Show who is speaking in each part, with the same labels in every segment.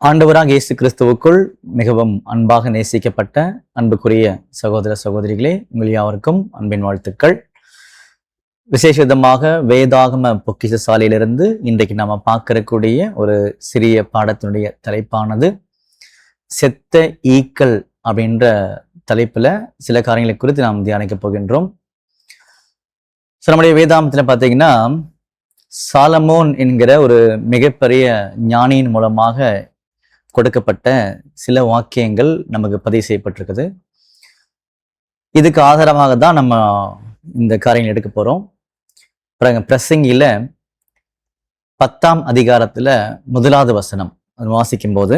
Speaker 1: ஆண்டவராக இயேசு கிறிஸ்துவுக்குள் மிகவும் அன்பாக நேசிக்கப்பட்ட அன்புக்குரிய சகோதர சகோதரிகளே, உங்கள் யாவருக்கும் அன்பின் வாழ்த்துக்கள். விசேஷமாக வேதாகம பொக்கிஷ சாலையிலிருந்து இன்றைக்கு நாம பார்க்கக்கூடிய ஒரு சிறிய பாடத்தினுடைய தலைப்பானது செத்த ஈக்கள் அப்படின்ற தலைப்புல சில காரியங்களை குறித்து நாம் தியானிக்க போகின்றோம். நம்முடைய வேதாகமத்துல பார்த்தீங்கன்னா சாலமோன் என்கிற ஒரு மிகப்பெரிய ஞானியின் மூலமாக கொடுக்கப்பட்ட சில வாக்கியங்கள் நமக்கு பதிவு செய்யப்பட்டிருக்குது. இதுக்கு ஆதாரமாக தான் நம்ம இந்த காரியங்கள் எடுக்க போறோம். பிரசங்கியில 10ஆம் அதிகாரத்துல 1வது வசனம் வாசிக்கும் போது,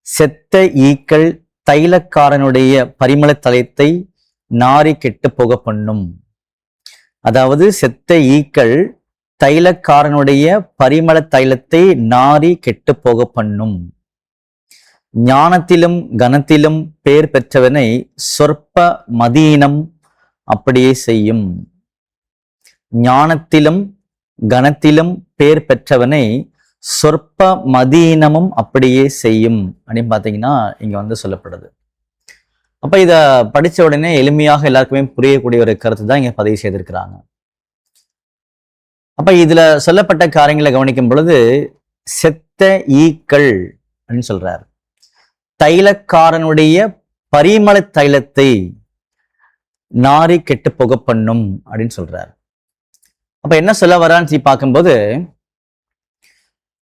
Speaker 1: செத்த ஈக்கள் தைலக்காரனுடைய பரிமள தலத்தை நாரி கெட்டு போக பண்ணும். அதாவது செத்த ஈக்கள் தைலக்காரனுடைய பரிமள தைலத்தை நாரி கெட்டு போக பண்ணும். ஞானத்திலும் கனத்திலும் பேர் பெற்றவனை சொற்ப மதியினம் அப்படியே செய்யும். ஞானத்திலும் கனத்திலும் பேர் பெற்றவனை சொற்ப மதியினமும் அப்படியே செய்யும் அப்படின்னு பார்த்தீங்கன்னா இங்க சொல்லப்படுது. அப்ப இத படிச்ச உடனே எளிமையாக எல்லாருக்குமே புரியக்கூடிய ஒரு கருத்து தான் இங்க பதிவு செய்திருக்கிறாங்க. அப்ப இதுல சொல்லப்பட்ட காரியங்களை கவனிக்கும் பொழுது செத்த ஈக்கள் அப்படின்னு சொல்றாரு. தைலக்காரனுடைய பரிமள தைலத்தை நாரி கெட்டு போக பண்ணும் அப்படின்னு சொல்றாரு. அப்ப என்ன சொல்ல வரான்னு பார்க்கும்போது,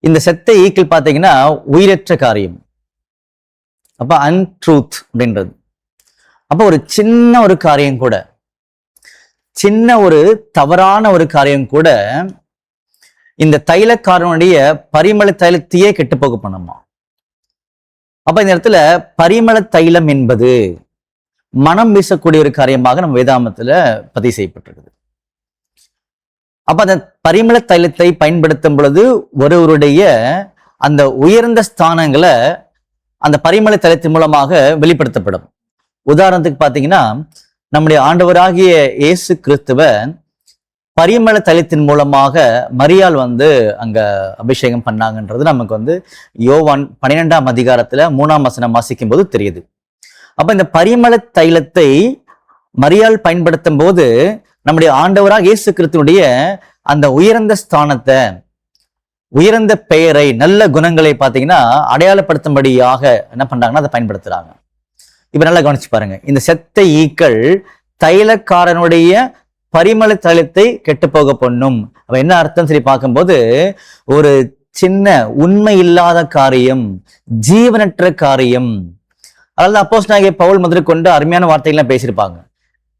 Speaker 1: இந்த செத்த ஈக்கள் பார்த்தீங்கன்னா உயிரற்ற காரியம். அப்ப அன்ட்ரூத் அப்படின்றது. அப்ப ஒரு சின்ன ஒரு காரியம் கூட, சின்ன ஒரு தவறான ஒரு காரியம் கூட இந்த தைலக்காரனுடைய பரிமள தைலத்தையே கெட்டு போக பண்ணுமா. அப்ப இந்த இடத்துல பரிமள தைலம் என்பது மனம் வீசக்கூடிய ஒரு காரியமாக நம்ம வேதாகமத்துல பதிவு செய்யப்பட்டிருக்குது. அப்ப அந்த பரிமள தைலத்தை பயன்படுத்தும் பொழுது ஒருவருடைய அந்த உயர்ந்த ஸ்தானங்களை அந்த பரிமள தைலத்தின் மூலமாக வெளிப்படுத்தப்படும். உதாரணத்துக்கு பார்த்தீங்கன்னா, நம்முடைய ஆண்டவராகிய இயேசு கிறிஸ்துவ பரிமள தைலத்தின் மூலமாக மரியாள் அங்க அபிஷேகம் பண்ணாங்கன்றது நமக்கு யோவான் 12ஆம் அதிகாரத்துல 3ஆம் வசனம் வாசிக்கும் போது தெரியுது. அப்ப இந்த பரிமள தைலத்தை மரியாள் பயன்படுத்தும் போது நம்முடைய ஆண்டவராக இயேசு கிறிஸ்துவுடைய அந்த உயர்ந்த ஸ்தானத்தை, உயர்ந்த பெயரை, நல்ல குணங்களை பார்த்தீங்கன்னா அடையாளப்படுத்தும்படியாக என்ன பண்றாங்கன்னா அதை பயன்படுத்துறாங்க. இப்ப நல்லா கவனிச்சு பாருங்க. இந்த செத்த ஈக்கள் தைலக்காரனுடைய பரிமள தைலத்தை கெட்டு போக பண்ணும். அப்ப என்ன அர்த்தம் பார்க்கும்போது, ஒரு சின்ன உண்மை இல்லாத காரியம், ஜீவனற்ற காரியம். அதாவது அப்போஸ்தலனாகிய பவுல் முதற்கொண்டு அருமையான வார்த்தைகள்லாம் பேசியிருப்பாங்க.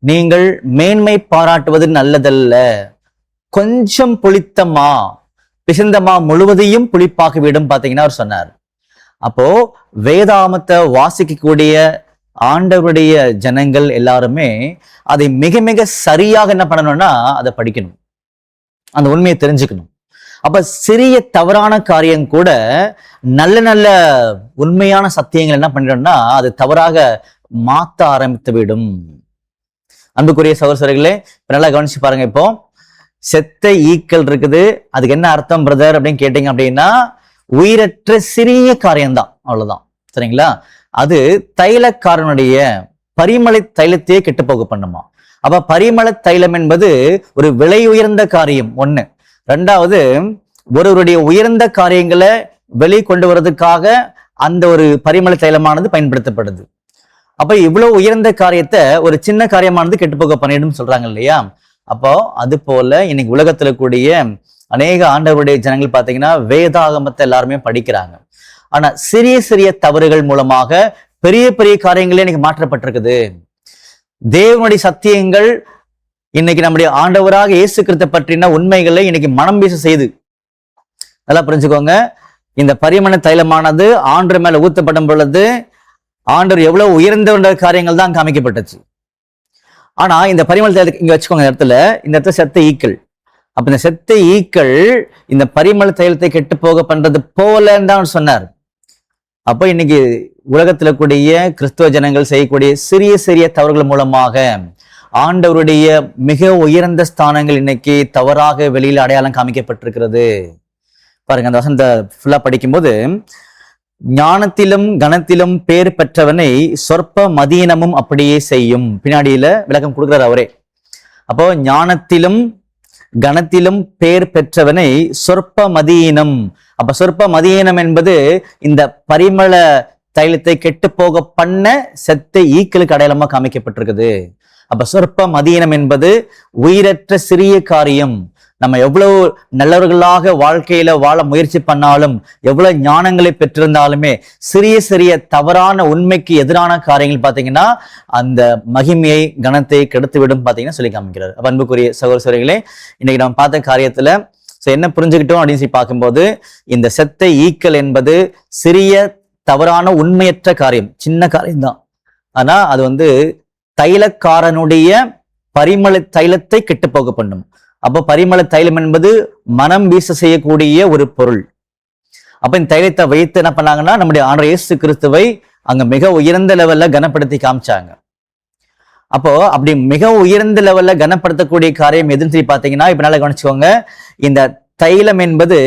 Speaker 1: நீங்கள் மேன்மை பாராட்டுவது நல்லதல்ல, கொஞ்சம் புளித்தமா பிசைந்தமா முழுவதையும் புளிப்பாக்கி விடும் பார்த்தீங்கன்னா அவர் சொன்னார். அப்போ வேதாகமத்தை வாசிக்கக்கூடிய ஆண்டவருடைய ஜனங்கள் எல்லாருமே அதை மிக மிக சரியாக என்ன பண்ணணும்னா அதை படிக்கணும், அந்த உண்மையை தெரிஞ்சுக்கணும். அப்ப சிறிய தவறான காரியம் கூட நல்ல நல்ல உண்மையான சத்தியங்கள் என்ன பண்ணிடணும்னா அது தவறாக மாத்த ஆரம்பித்து விடும். அன்புக்குரிய சகோதரர்களே, நல்லா கவனிச்சு பாருங்க. இப்போ செத்த ஈக்கள் இருக்குது, அதுக்கு என்ன அர்த்தம் பிரதர் அப்படின்னு கேட்டீங்க அப்படின்னா, உயிரற்ற சிறிய காரியம்தான், அவ்வளவுதான். சரிங்களா? அது தைலக்காரனுடைய பரிமள தைலத்தையே கெட்டு போக பண்ணுமா. அப்ப பரிமள தைலம் என்பது ஒரு விலை உயர்ந்த காரியம் ஒண்ணு. ரெண்டாவது, ஒருவருடைய உயர்ந்த காரியங்களை வெளி கொண்டு வர்றதுக்காக அந்த ஒரு பரிமள தைலமானது பயன்படுத்தப்படுது. அப்ப இவ்வளவு உயர்ந்த காரியத்தை ஒரு சின்ன காரியமானது கெட்டு போக பண்ணிடும் சொல்றாங்க இல்லையா? அப்போ அது போல இன்னைக்கு உலகத்துல கூடிய அநேக ஆண்டவருடைய ஜனங்கள் பார்த்தீங்கன்னா வேதாகமத்தை எல்லாருமே படிக்கிறாங்க. ஆனா சிறிய சிறிய தவறுகள் மூலமாக பெரிய பெரிய காரியங்களே இன்னைக்கு மாற்றப்பட்டிருக்குது. தேவனுடைய சத்தியங்கள் இன்னைக்கு நம்முடைய ஆண்டவராக இயேசு கிறிஸ்து பற்றின உண்மைகளை இன்னைக்கு மனம் வீச செய்து. நல்லா புரிஞ்சுக்கோங்க. இந்த பரிமள தைலமானது ஆண்டவர் மேல ஊத்தப்படும் பொழுது ஆண்டவர் எவ்வளவு உயர்ந்த காரியங்கள் தான் காமிக்கப்பட்டுச்சு. ஆனா இந்த பரிமள தைலத்தை இங்க வச்சுக்கோங்க. இந்த இடத்துல செத்த ஈக்கள். அப்ப இந்த செத்த ஈக்கள் இந்த பரிமள தைலத்தை கெட்டு போக பண்றது போலன்னு தான் சொன்னார். அப்ப இன்னைக்கு உலகத்துல கூடிய கிறிஸ்துவ ஜனங்கள் செய்யக்கூடிய சிறிய சிறிய தவறுகள் மூலமாக ஆண்டவருடைய மிக உயர்ந்த ஸ்தானங்கள் இன்னைக்கு தவறாக வெளியில் அடையாளம் காமிக்கப்பட்டிருக்கிறது. பாருங்க அந்த வசனத்தை ஃபுல்லா படிக்கும்போது, ஞானத்திலும் கனத்திலும் பேர் பெற்றவனை சொற்ப மதியினமும் அப்படியே செய்யும். பின்னாடியில விளக்கம் கொடுக்கிறார் அவரே. அப்போ ஞானத்திலும் கனத்திலும் பேர் பெற்றவனை சொற்ப மதியினம். அப்ப சொற்ப மதியினம் என்பது இந்த பரிமள தைலத்தை கெட்டு போக பண்ண செத்த ஈக்களுக்கு அடையாளமா காமிக்கப்பட்டிருக்குது. அப்ப சொற்ப மதியினம் என்பது உயிரற்ற சிறிய காரியம். நம்ம எவ்வளவு நல்லவர்களாக வாழ்க்கையில வாழ முயற்சி பண்ணாலும், எவ்வளவு ஞானங்களை பெற்றிருந்தாலுமே, சிறிய சிறிய தவறான உண்மைக்கு எதிரான காரியங்கள் பார்த்தீங்கன்னா அந்த மகிமையை கனத்தை கெடுத்துவிடும் பார்த்தீங்கன்னா சொல்லி காமிக்கிறார். அப்ப அன்புக்குரிய சகோதர சகோதரிகளே, இன்னைக்கு நம்ம பார்த்த காரியத்துல என்ன புரிஞ்சுக்கிட்டோம் அப்படின்னு சொல்லி பார்க்கும்போது, இந்த செத்த ஈக்கள் என்பது சிறிய தவறான உண்மையற்ற காரியம், சின்ன காரியம்தான். ஆனா அது தைலக்காரனுடைய பரிமள தைலத்தை கெட்டு போக பண்ணும். அப்போ பரிமள தைலம் என்பது மனம் வீச செய்யக்கூடிய ஒரு பொருள். அப்ப இந்த தைலத்தை வைத்து என்ன பண்ணாங்கன்னா நம்முடைய ஆண்டவர் இயேசு கிறிஸ்துவை அங்க மிக உயர்ந்த லெவல்ல கனப்படுத்தி காமிச்சாங்க. அப்போ அப்படி மிக உயர்ந்த லெவல்ல கனப்படுத்தக்கூடிய காரியம் எதுன்னு சொல்லி பாத்தீங்கன்னா, இப்ப நல்லா கவனிச்சுக்கோங்க, இந்த தைலம் என்பது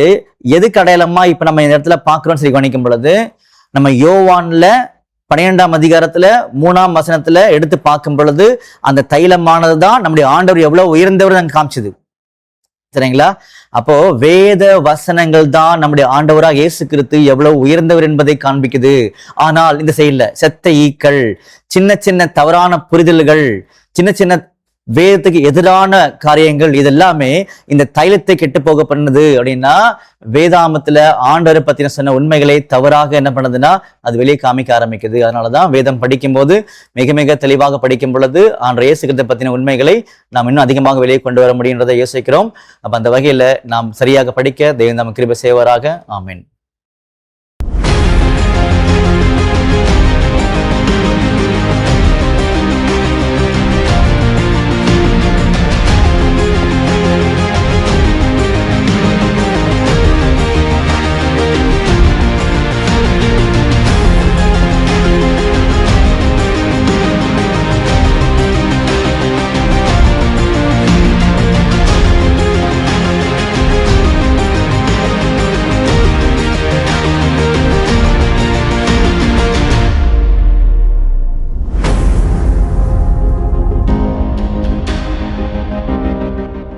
Speaker 1: எதுக்கு அடையாளமா இப்ப நம்ம இந்த இடத்துல பாக்குறோம்னு சொல்லி கவனிக்கும் பொழுது, நம்ம யோவான்ல 12ஆம் அதிகாரத்துல 3ஆம் வசனத்துல எடுத்து பார்க்கும் பொழுது அந்த தைலமானதுதான் நம்முடைய ஆண்டவர் எவ்வளவு உயர்ந்தவர் நாங்க காமிச்சது. சரிங்களா? அப்போ வேத வசனங்கள் தான் நம்முடைய ஆண்டவராக இயேசு கிறிஸ்து எவ்வளவு உயர்ந்தவர் என்பதை காண்பிக்குது. ஆனால் இந்த செயல்ல செத்த ஈக்கள், சின்ன சின்ன தவறான புரிதல்கள், சின்ன சின்ன வேதத்துக்கு எதிரான காரியங்கள், இதெல்லாமே இந்த தைலத்தை கெட்டு போக பண்ணுது. அப்படின்னா வேதாமத்துல ஆண்டவரை பத்தின சொன்ன உண்மைகளை தவறாக என்ன பண்ணுதுன்னா அது வெளியே காமிக்க ஆரம்பிக்குது. அதனாலதான் வேதம் படிக்கும் போது மிக மிக தெளிவாக படிக்கும் பொழுது ஆண்டவர் இயேசு கிறிஸ்துவை பத்தின உண்மைகளை நாம் இன்னும் அதிகமாக வெளியே கொண்டு வர முடியுன்றதை யோசிக்கிறோம். அப்ப அந்த வகையில நாம் சரியாக படிக்க தேவன் நமக்கு கிருபை செய்வாராக. ஆமென்.